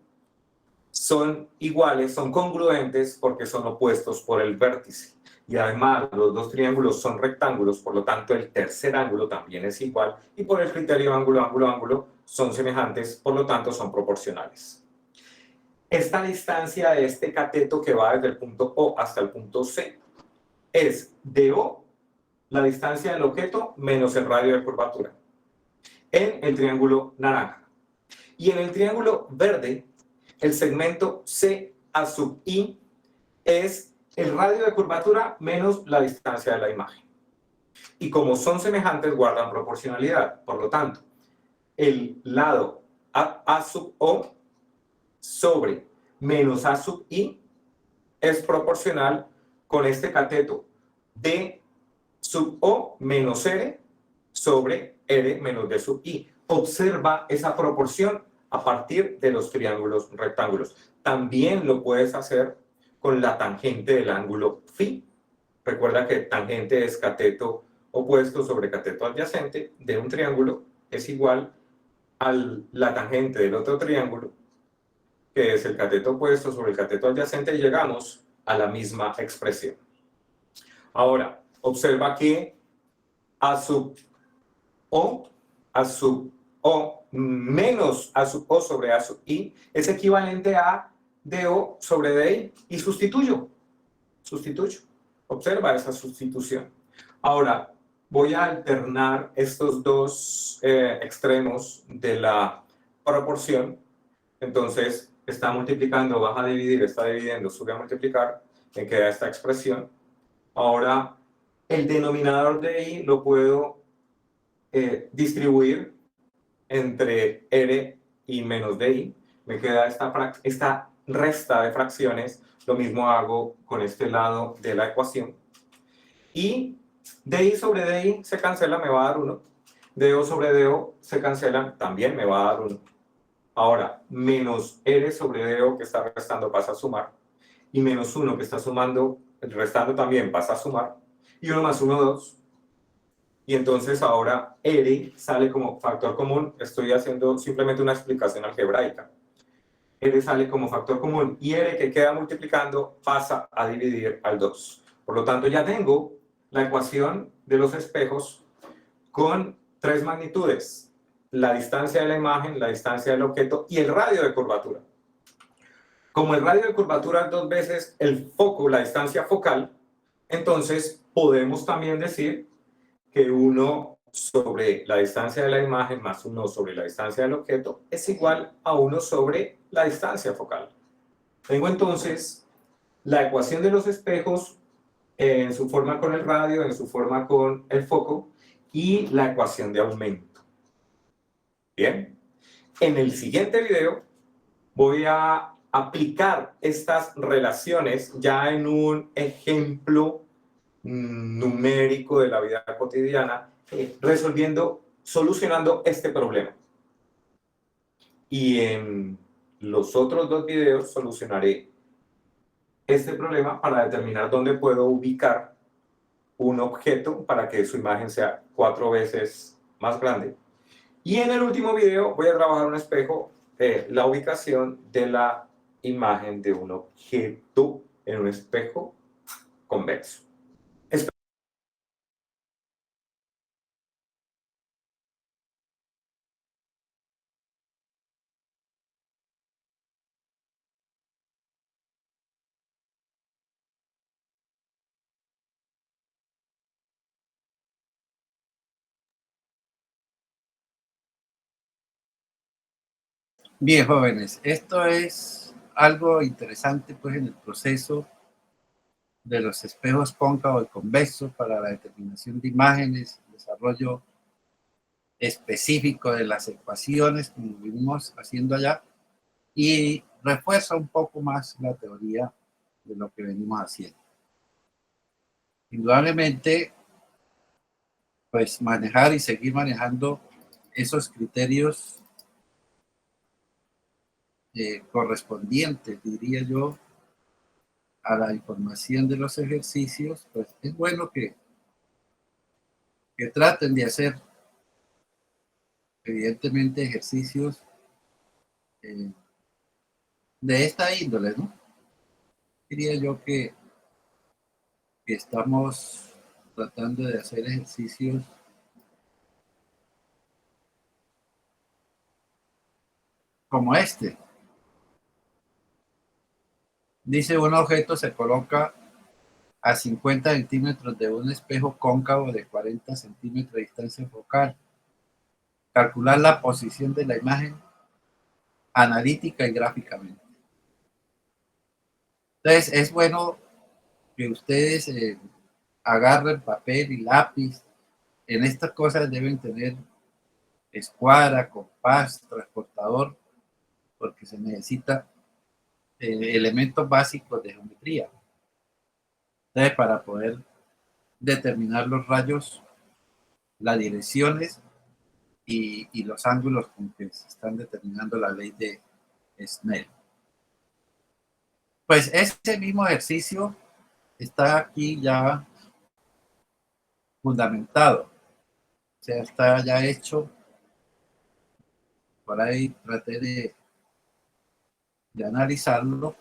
son iguales, son congruentes porque son opuestos por el vértice. Y además los dos triángulos son rectángulos, por lo tanto el tercer ángulo también es igual y por el criterio ángulo, ángulo, ángulo son semejantes, por lo tanto son proporcionales. Esta distancia de este cateto que va desde el punto O hasta el punto C es de O, la distancia del objeto, menos el radio de curvatura, en el triángulo naranja. Y en el triángulo verde, el segmento C a sub I es el radio de curvatura menos la distancia de la imagen. Y como son semejantes, guardan proporcionalidad. Por lo tanto, el lado A sub O sobre menos A sub I es proporcional con este cateto D sub O menos R sobre R menos D sub I. Observa esa proporción a partir de los triángulos rectángulos. También lo puedes hacer con la tangente del ángulo phi. Recuerda que tangente es cateto opuesto sobre cateto adyacente de un triángulo, es igual a la tangente del otro triángulo, que es el cateto opuesto sobre el cateto adyacente, y llegamos a la misma expresión. Ahora, observa que A sub O, A sub O menos A sub O sobre A sub I es equivalente a DO sobre DI y sustituyo. Observa esa sustitución. Ahora, voy a alternar estos dos extremos de la proporción. Entonces, está multiplicando, baja a dividir, está dividiendo, sube a multiplicar, me queda esta expresión. Ahora, el denominador de I lo puedo distribuir entre R y menos DI. Me queda esta resta de fracciones. Lo mismo hago con este lado de la ecuación. Y DI sobre DI se cancela, me va a dar 1. DO sobre DO se cancela, también me va a dar 1. Ahora, menos R sobre DO que está restando pasa a sumar. Y menos 1 que está sumando, restando también pasa a sumar. Y 1 más 1, 2. Y entonces ahora R sale como factor común. Estoy haciendo simplemente una explicación algebraica. R sale como factor común y R que queda multiplicando pasa a dividir al 2. Por lo tanto, ya tengo la ecuación de los espejos con tres magnitudes: la distancia de la imagen, la distancia del objeto y el radio de curvatura. Como el radio de curvatura es 2 veces el foco, la distancia focal, entonces podemos también decir que 1 sobre la distancia de la imagen más 1 sobre la distancia del objeto es igual a 1 sobre la distancia focal. Tengo entonces la ecuación de los espejos en su forma con el radio, en su forma con el foco, y la ecuación de aumento. Bien, en el siguiente video voy a aplicar estas relaciones ya en un ejemplo numérico de la vida cotidiana, solucionando este problema. Y en los otros dos videos solucionaré este problema para determinar dónde puedo ubicar un objeto para que su imagen sea 4 veces más grande. Y en el último video voy a trabajar un espejo, la ubicación de la imagen de un objeto en un espejo convexo. Bien, jóvenes, esto es algo interesante pues en el proceso de los espejos cóncavos y convexos para la determinación de imágenes, desarrollo específico de las ecuaciones como venimos haciendo allá y refuerza un poco más la teoría de lo que venimos haciendo. Indudablemente, pues manejar y seguir manejando esos criterios correspondientes, diría yo, a la información de los ejercicios, pues es bueno que traten de hacer, evidentemente, ejercicios eh, de esta índole, ¿no? Diría yo que estamos tratando de hacer ejercicios como este. Dice, un objeto se coloca a 50 centímetros de un espejo cóncavo de 40 centímetros de distancia focal. Calcular la posición de la imagen analítica y gráficamente. Entonces, es bueno que ustedes agarren papel y lápiz. En estas cosas deben tener escuadra, compás, transportador, porque se necesita elementos básicos de geometría. Entonces, para poder determinar los rayos, las direcciones y los ángulos con que se están determinando la ley de Snell. Pues ese mismo ejercicio está aquí ya fundamentado, o sea, está ya hecho. Por ahí traté de analizarlo.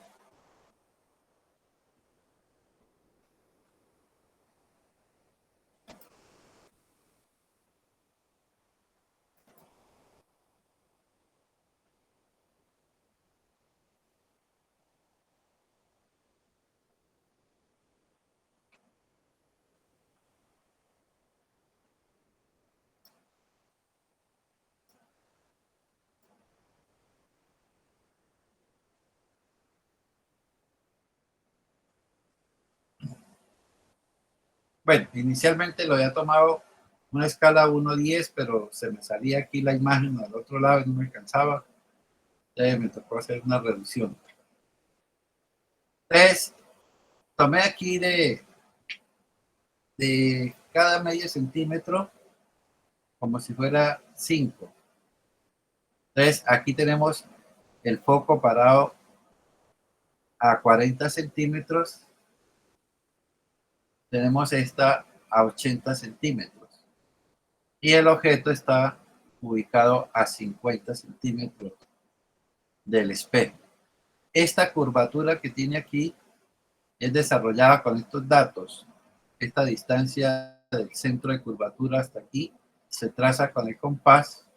Bueno, inicialmente lo había tomado una escala 1-10, pero se me salía aquí la imagen al otro lado y no me alcanzaba. Entonces me tocó hacer una reducción. Entonces, tomé aquí de cada medio centímetro como si fuera 5. Entonces, aquí tenemos el foco parado a 40 centímetros. Tenemos esta a 80 centímetros. Y el objeto está ubicado a 50 centímetros del espejo. Esta curvatura que tiene aquí es desarrollada con estos datos. Esta distancia del centro de curvatura hasta aquí se traza con el compás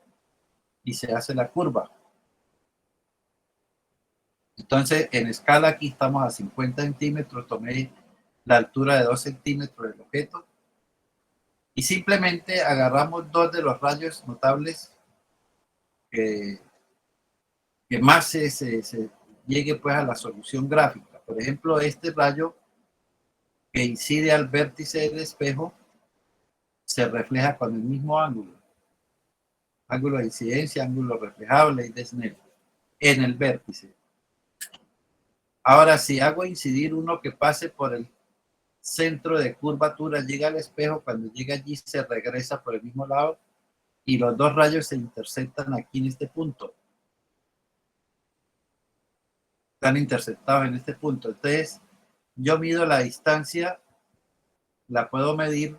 y se hace la curva. Entonces, en escala aquí estamos a 50 centímetros, tomé la altura de 2 centímetros del objeto y simplemente agarramos dos de los rayos notables que más se llegue pues a la solución gráfica. Por ejemplo, este rayo que incide al vértice del espejo se refleja con el mismo ángulo. Ángulo de incidencia, ángulo reflejable y de Snell en el vértice. Ahora, si hago incidir uno que pase por el centro de curvatura, llega al espejo, cuando llega allí se regresa por el mismo lado y los dos rayos se interceptan aquí en este punto. Están interceptados en este punto. Entonces, yo mido la distancia, la puedo medir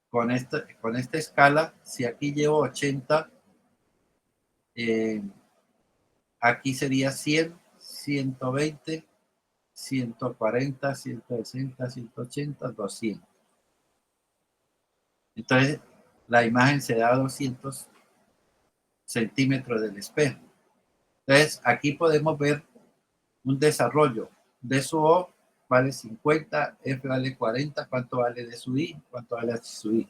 con esta escala. Si aquí llevo 80, aquí sería 100, 120, 140, 160, 180, 200. Entonces, la imagen se da a 200 centímetros del espejo. Entonces, aquí podemos ver un desarrollo. D sub O vale 50, F vale 40, ¿cuánto vale D sub I? ¿Cuánto vale H sub I?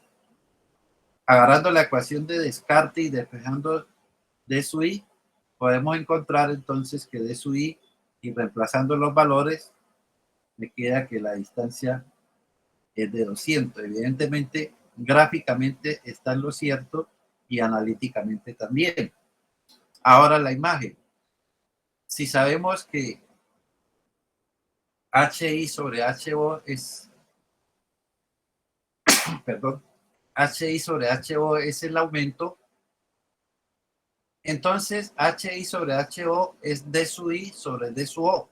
Agarrando la ecuación de descarte y despejando D sub I, podemos encontrar entonces que D sub I, y reemplazando los valores, me queda que la distancia es de 200. Evidentemente, gráficamente está en lo cierto y analíticamente también. Ahora la imagen. Si sabemos que HI sobre HO es, perdón, HI sobre HO es el aumento, entonces HI sobre HO es D sub I sobre D sub O.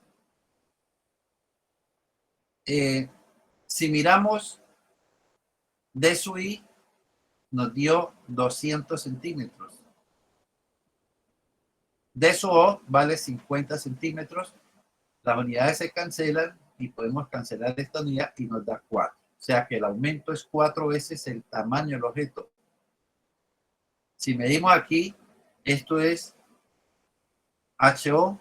Si miramos D sub I, nos dio 200 centímetros. D sub O vale 50 centímetros. Las unidades se cancelan y podemos cancelar esta unidad y nos da 4. O sea que el aumento es 4 veces el tamaño del objeto. Si medimos aquí, esto es HO,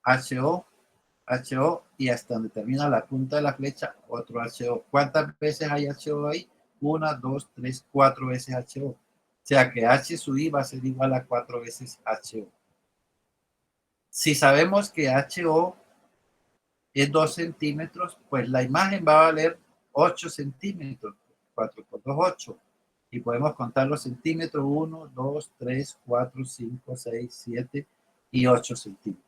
HO, HO y hasta donde termina la punta de la flecha, otro HO. ¿Cuántas veces hay HO ahí? 1, 2, 3, 4 veces HO. O sea que H sub I va a ser igual a 4 veces HO. Si sabemos que HO es 2 centímetros, pues la imagen va a valer 8 centímetros. 4 por 2, 8. Y podemos contar los centímetros: 1, 2, 3, 4, 5, 6, 7 y 8 centímetros.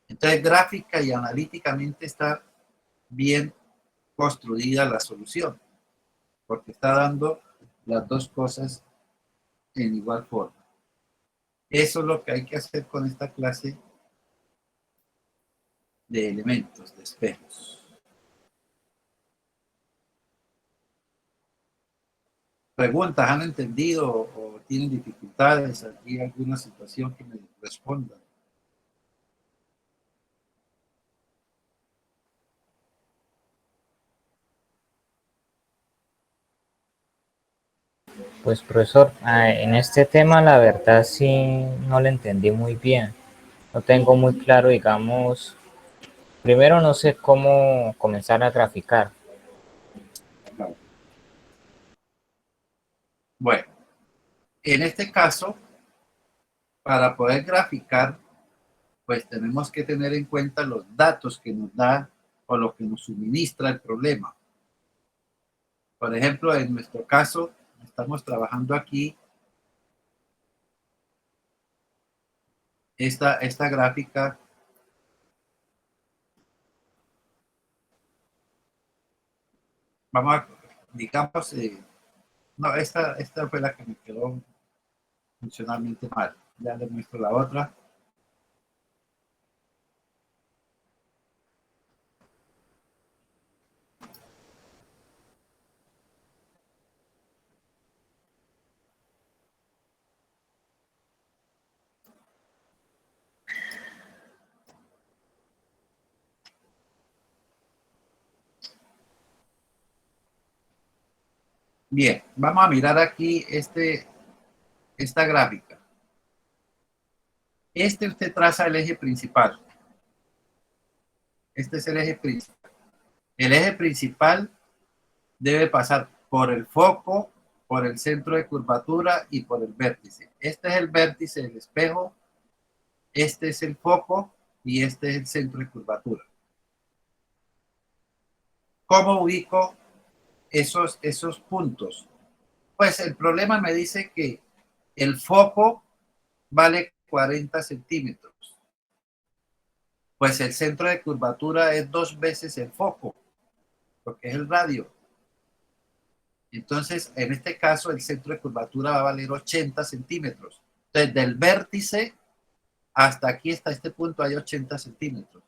Entonces, gráfica y analíticamente está bien construida la solución, porque está dando las dos cosas en igual forma. Eso es lo que hay que hacer con esta clase de elementos, de espejos. Preguntas, ¿han entendido o tienen dificultades? ¿Aquí alguna situación que me responda? Pues profesor, en este tema la verdad sí no lo entendí muy bien. No tengo muy claro, digamos, primero no sé cómo comenzar a graficar. Bueno, en este caso, para poder graficar, pues tenemos que tener en cuenta los datos que nos da o lo que nos suministra el problema. Por ejemplo, en nuestro caso, estamos trabajando aquí esta gráfica. Vamos a, digamos, no, esta fue la que me quedó funcionalmente mal. Ya les muestro la otra. Bien, vamos a mirar aquí esta gráfica. Usted traza el eje principal. Este es el eje principal. El eje principal debe pasar por el foco, por el centro de curvatura y por el vértice. Este es el vértice del espejo, este es el foco y este es el centro de curvatura. ¿Cómo ubico esos puntos? Pues el problema me dice que el foco vale 40 centímetros. Pues el centro de curvatura es 2 veces el foco, porque es el radio. Entonces, en este caso, el centro de curvatura va a valer 80 centímetros. Entonces, del vértice hasta aquí, hasta este punto, hay 80 centímetros.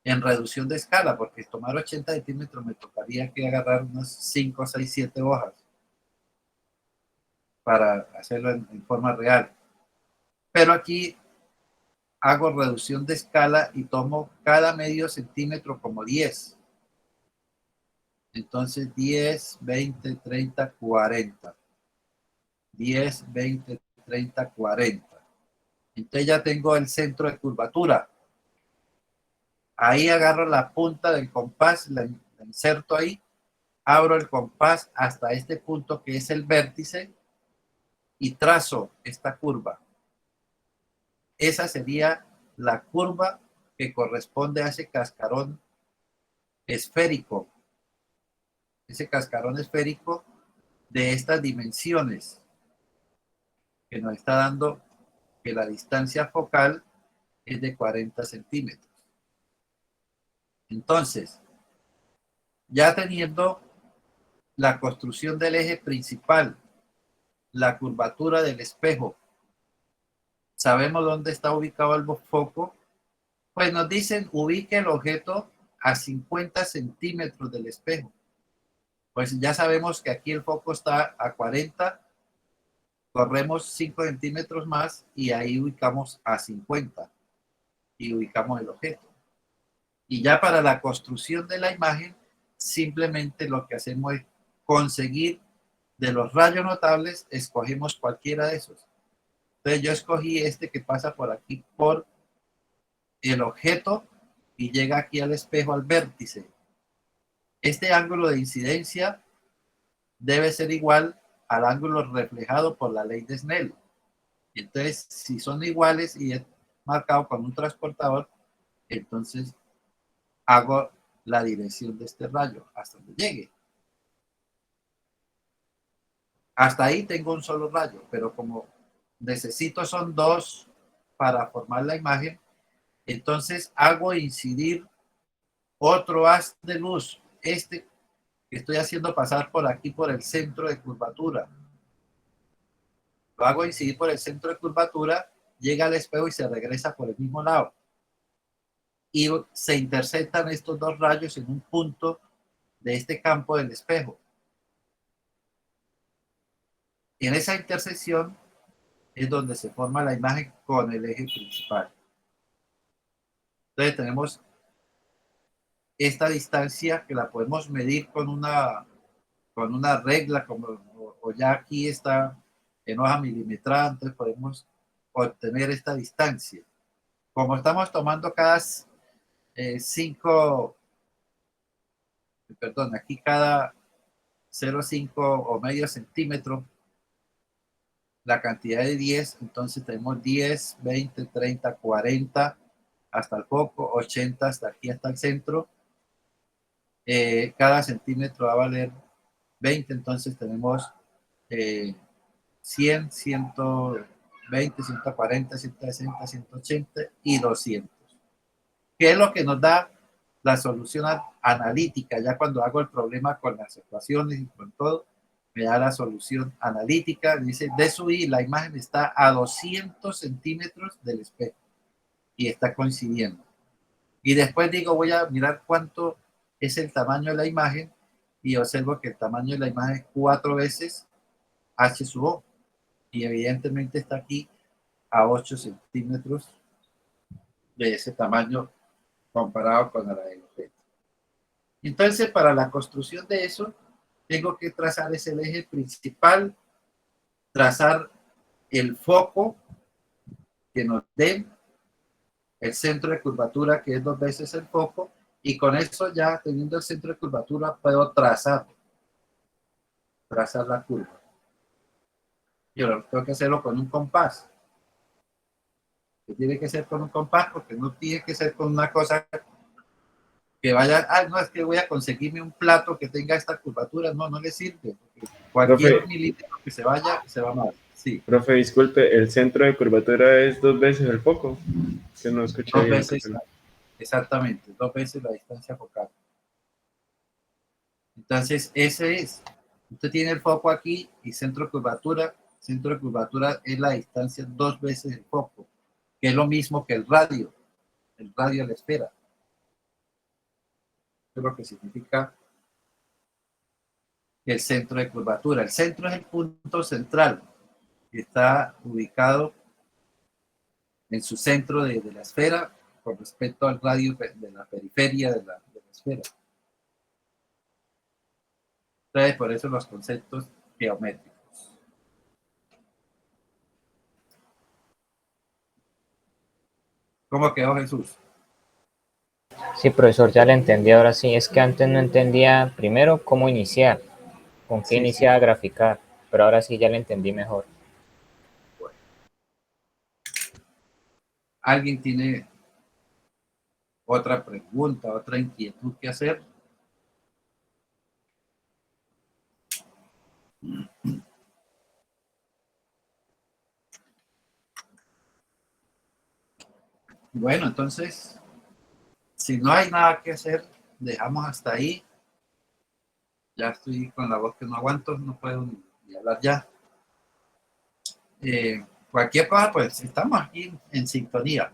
En reducción de escala, porque tomar 80 centímetros me tocaría que agarrar unas 5, 6, 7 hojas para hacerlo en forma real. Pero aquí hago reducción de escala y tomo cada medio centímetro como 10. Entonces 10, 20, 30, 40. 10, 20, 30, 40. Entonces ya tengo el centro de curvatura. Ahí agarro la punta del compás, la inserto ahí, abro el compás hasta este punto que es el vértice y trazo esta curva. esa sería la curva que corresponde a ese cascarón esférico. Ese cascarón esférico de estas dimensiones que nos está dando que la distancia focal es de 40 centímetros. Entonces, ya teniendo la construcción del eje principal, la curvatura del espejo, sabemos dónde está ubicado el foco, pues nos dicen ubique el objeto a 50 centímetros del espejo. Pues ya sabemos que aquí el foco está a 40, corremos 5 centímetros más y ahí ubicamos a 50 y ubicamos el objeto. Y ya para la construcción de la imagen, simplemente lo que hacemos es conseguir de los rayos notables, escogemos cualquiera de esos. Entonces yo escogí este que pasa por aquí, por el objeto y llega aquí al espejo, al vértice. Este ángulo de incidencia debe ser igual al ángulo reflejado por la ley de Snell. Entonces, si son iguales y es marcado con un transportador, entonces hago la dirección de este rayo hasta donde llegue. Hasta ahí tengo un solo rayo, pero como necesito son dos para formar la imagen, entonces hago incidir otro haz de luz, este que estoy haciendo pasar por aquí por el centro de curvatura. Lo hago incidir por el centro de curvatura, llega al espejo y se regresa por el mismo lado. Y se interceptan estos dos rayos en un punto de este campo del espejo. En esa intersección es donde se forma la imagen con el eje principal. Entonces tenemos esta distancia que la podemos medir con una regla, o ya aquí está en hoja milimetrada, entonces podemos obtener esta distancia. Como estamos tomando cada aquí cada 0,5 o medio centímetro, la cantidad de 10, entonces tenemos 10, 20, 30, 40 hasta el foco, 80 hasta aquí, hasta el centro. Cada centímetro va a valer 20, entonces tenemos 100, 120, 140, 160, 180 y 200. ¿Qué es lo que nos da la solución analítica? Ya cuando hago el problema con las ecuaciones y con todo, me da la solución analítica. Dice, de su I, la imagen está a 200 centímetros del espejo y está coincidiendo. Y después digo, voy a mirar cuánto es el tamaño de la imagen y observo que el tamaño de la imagen es 4 veces H sub O. Y evidentemente está aquí a 8 centímetros de ese tamaño comparado con la del objeto. Entonces, para la construcción de eso, tengo que trazar ese eje principal, trazar el foco que nos dé, el centro de curvatura que es 2 veces el foco, y con eso ya teniendo el centro de curvatura puedo trazar la curva. Yo tengo que hacerlo con un compás. Que tiene que ser con un compás porque no tiene que ser con una cosa que vaya, no, es que voy a conseguirme un plato que tenga esta curvatura, no le sirve. Cualquier milímetro que se vaya, se va mal. Sí. Profe, disculpe, el centro de curvatura es 2 veces el foco. Que no escuché 2 bien. veces, exactamente, 2 veces la distancia focal. Entonces, ese es. Usted tiene el foco aquí y centro de curvatura. Centro de curvatura es la distancia 2 veces el foco, que es lo mismo que el radio de la esfera. Eso es lo que significa el centro de curvatura. El centro es el punto central, que está ubicado en su centro de la esfera con respecto al radio de la periferia de la esfera. Entonces, por eso los conceptos geométricos. ¿Cómo quedó, Jesús? Sí, profesor, ya le entendí ahora sí. Es que antes no entendía primero cómo iniciar, con qué iniciar a graficar, pero ahora sí ya le entendí mejor. ¿Alguien tiene otra pregunta, otra inquietud que hacer? Bueno, entonces, si no hay nada que hacer, dejamos hasta ahí. Ya estoy con la voz que no aguanto, no puedo ni hablar ya. Cualquier cosa, pues estamos aquí en sintonía.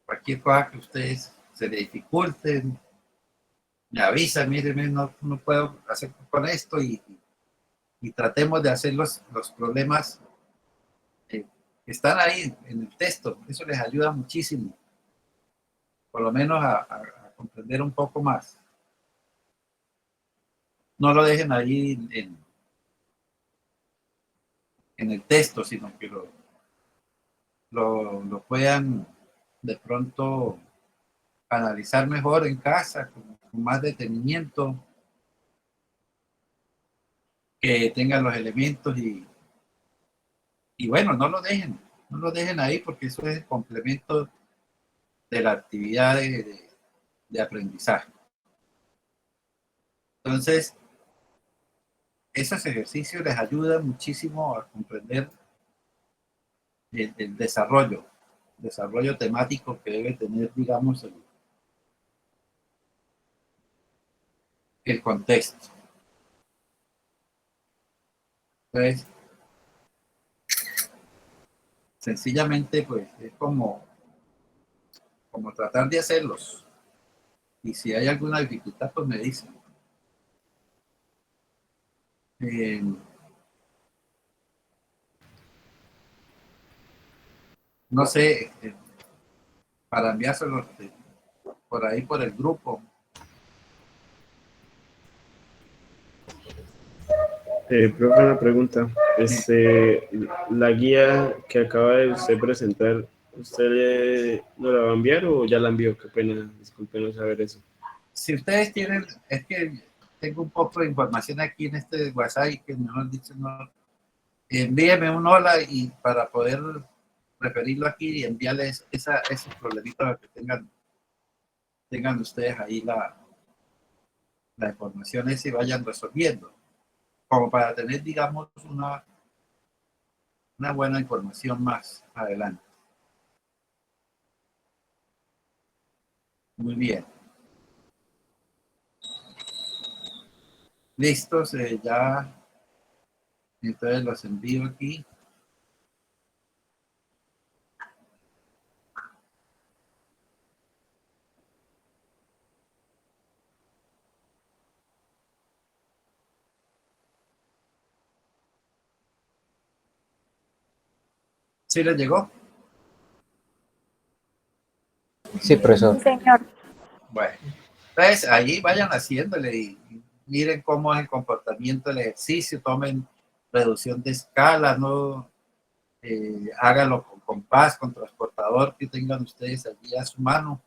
Cualquier cosa que ustedes se les dificulten, me avisan, miren, no puedo hacer con esto y tratemos de hacer los problemas que están ahí en el texto. Eso les ayuda muchísimo, por lo menos a comprender un poco más. No lo dejen ahí en el texto, sino que lo puedan de pronto analizar mejor en casa, con más detenimiento, que tengan los elementos y bueno, no lo dejen ahí porque eso es el complemento de la actividad de aprendizaje. Entonces, esos ejercicios les ayudan muchísimo a comprender el desarrollo temático que debe tener, digamos, el contexto. Entonces, sencillamente, pues, es como tratar de hacerlos. Y si hay alguna dificultad, pues me dicen. No sé, para enviárselos por ahí, por el grupo. Profe, una pregunta. La guía que acaba de usted presentar, ¿usted no la va a enviar o ya la envió? Qué pena, disculpe no saber eso. Si ustedes tienen, es que tengo un poco de información aquí en este WhatsApp y que mejor dicho, no, envíenme un hola y para poder referirlo aquí y enviarles esos problemitas que tengan ustedes ahí la información esa y vayan resolviendo, como para tener, digamos, una buena información más adelante. Muy bien. Listos, ya. Entonces los envío aquí. ¿Sí les llegó? Sí, profesor. Sí, señor. Bueno, entonces allí vayan haciéndole y miren cómo es el comportamiento del ejercicio, tomen reducción de escala, no háganlo con compás, con transportador que tengan ustedes allí a su mano,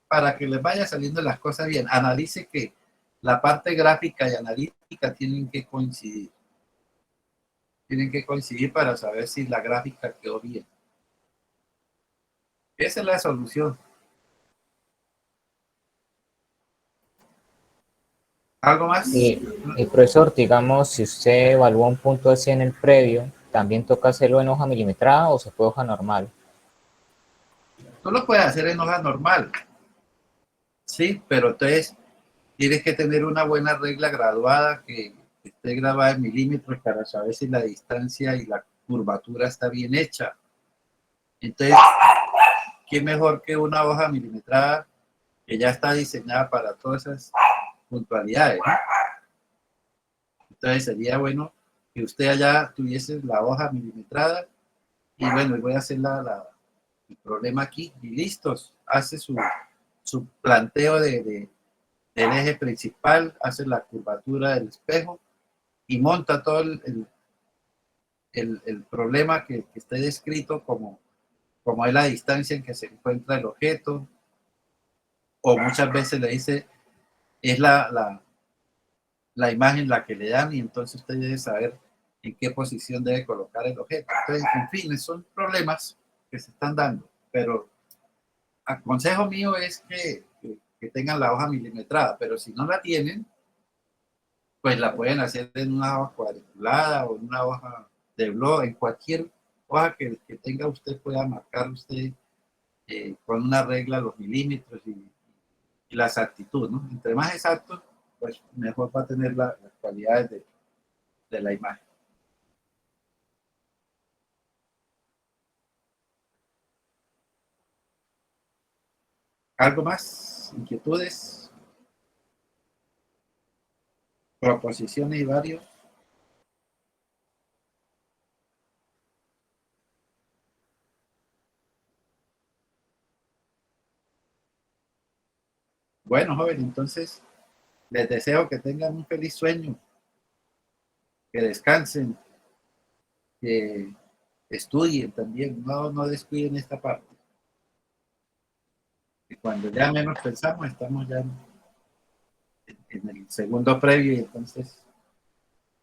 para que les vaya saliendo las cosas bien. Analice que la parte gráfica y analítica tienen que coincidir. Tienen que coincidir para saber si la gráfica quedó bien. Esa es la solución. ¿Algo más? Y profesor, digamos, si usted evalúa un punto así en el previo, ¿también toca hacerlo en hoja milimetrada o se puede hoja normal? Tú lo puedes hacer en hoja normal, sí, pero entonces tienes que tener una buena regla graduada que esté grabada en milímetros para saber si la distancia y la curvatura está bien hecha. Entonces, ¿qué mejor que una hoja milimetrada que ya está diseñada para todas esas puntualidades, ¿no? Entonces sería bueno que usted allá tuviese la hoja milimetrada y bueno, voy a hacer el problema aquí y listos. Hace su planteo del eje principal, hace la curvatura del espejo y monta todo el problema que esté descrito como es la distancia en que se encuentra el objeto, o muchas veces le dice, es la imagen la que le dan y entonces usted debe saber en qué posición debe colocar el objeto. Entonces, en fin, son problemas que se están dando, pero el consejo mío es que tengan la hoja milimetrada, pero si no la tienen, pues la pueden hacer en una hoja cuadriculada o en una hoja de blog, en cualquier hoja que tenga usted, pueda marcar usted con una regla los milímetros y la exactitud, ¿no? Entre más exacto, pues mejor va a tener las cualidades de la imagen. ¿Algo más? ¿Inquietudes? ¿Proposiciones y varios? Bueno, joven, entonces les deseo que tengan un feliz sueño, que descansen, que estudien también, no descuiden esta parte. Y cuando ya menos pensamos, estamos ya en el segundo previo y entonces,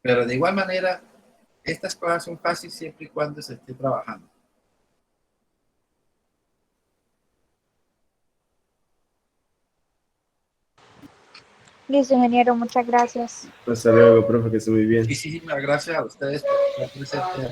pero de igual manera, estas cosas son fáciles siempre y cuando se esté trabajando. Listo, ingeniero, muchas gracias. Hasta luego, profe, que esté muy bien. Muchísimas gracias a ustedes por estar presentes.